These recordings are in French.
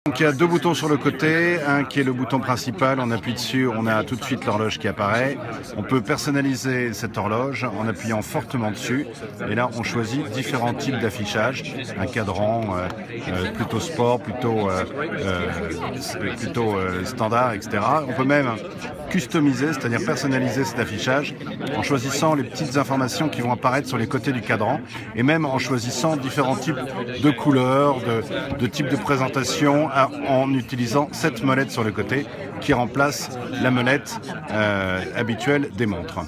Donc il y a deux boutons sur le côté, un qui est le bouton principal, on appuie dessus, on a tout de suite l'horloge qui apparaît. On peut personnaliser cette horloge en appuyant fortement dessus et là on choisit différents types d'affichage, un cadran plutôt sport, plutôt standard, etc. On peut même customiser, c'est-à-dire personnaliser cet affichage en choisissant les petites informations qui vont apparaître sur les côtés du cadran et même en choisissant différents types de couleurs, de types de présentation en utilisant cette molette sur le côté qui remplace la molette habituelle des montres.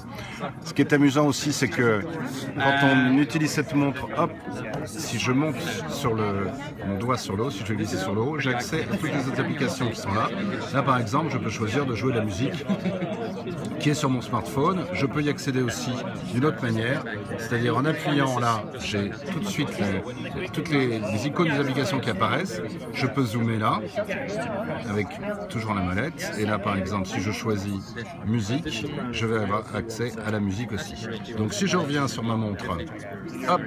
Ce qui est amusant aussi, c'est que quand on utilise cette montre, hop, si je monte sur mon doigt sur le haut, si je vais glisser sur le haut, j'ai accès à toutes les autres applications qui sont là. Là, par exemple, je peux choisir de jouer de la musique qui est sur mon smartphone. Je peux y accéder aussi d'une autre manière, c'est-à-dire en appuyant là, j'ai tout de suite toutes les icônes des applications qui apparaissent. Je peux zoomer là, avec toujours la molette. Et là, par exemple, si je choisis musique, je vais avoir accès à la musique aussi. Donc si je reviens sur ma montre, hop,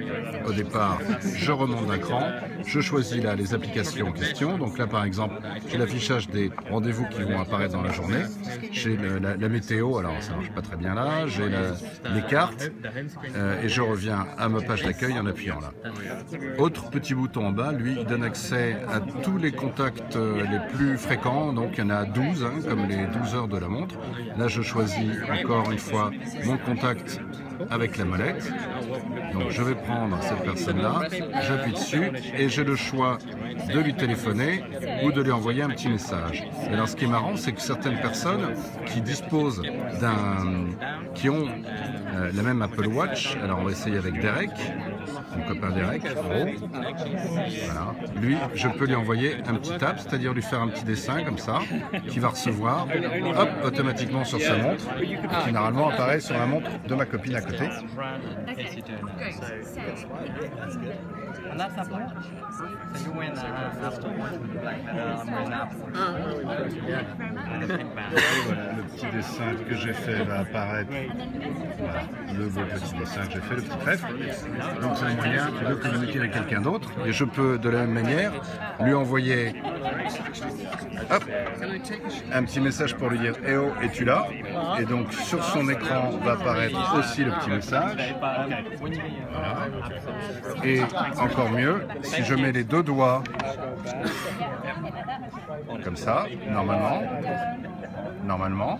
au départ, je remonte d'un cran, je choisis là les applications en question. Donc là, par exemple, j'ai l'affichage des rendez-vous qui vont apparaître dans la journée. J'ai la météo, alors ça marche pas très bien là, j'ai les cartes et je reviens à ma page d'accueil en appuyant là. Autre petit bouton en bas, lui, il donne accès à tous les contacts les plus fréquents, donc il y en a 12, comme les 12 heures de la montre. Là, je choisis encore une fois mon contact avec la molette. Donc je vais prendre cette personne-là, j'appuie dessus et j'ai le choix de lui téléphoner ou de lui envoyer un petit message. Et alors ce qui est marrant, c'est que certaines personnes qui disposent qui ont la même Apple Watch, alors on va essayer avec Derek, mon copain Derek, voilà. Lui, je peux lui envoyer un petit tap, c'est-à-dire lui faire un petit dessin comme ça, qu'il va recevoir, hop, automatiquement sur sa montre, qui généralement apparaît sur la montre de ma copine à côté. Le petit dessin que j'ai fait va apparaître. Voilà, le beau petit dessin que j'ai fait, le petit trèfle. Donc c'est un moyen de communiquer avec quelqu'un d'autre. Et je peux de la même manière lui envoyer hop, un petit message pour lui dire « Eh oh, es-tu là ?» Et donc sur son écran va apparaître aussi le petit message. Voilà. Et encore mieux, si je mets les deux doigts comme ça, normalement.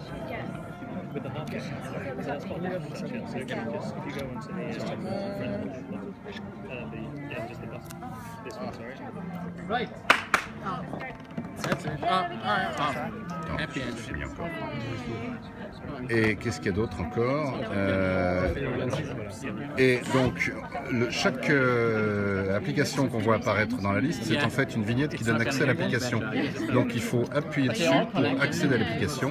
Et qu'est-ce qu'il y a d'autre encore et donc, chaque application qu'on voit apparaître dans la liste, c'est en fait une vignette qui donne accès à l'application. Donc il faut appuyer dessus pour accéder à l'application.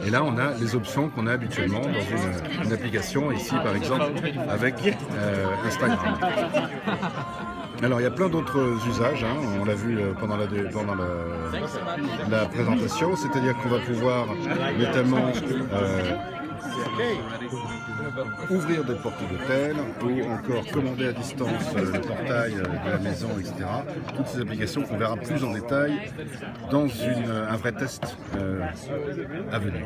Et là, on a les options qu'on a habituellement dans une application, ici par exemple, avec Instagram. Alors il y a plein d'autres usages, on l'a vu pendant la présentation, c'est-à-dire qu'on va pouvoir notamment ouvrir des portes d'hôtel ou encore commander à distance le portail de la maison, etc. Toutes ces applications qu'on verra plus en détail dans un vrai test à venir.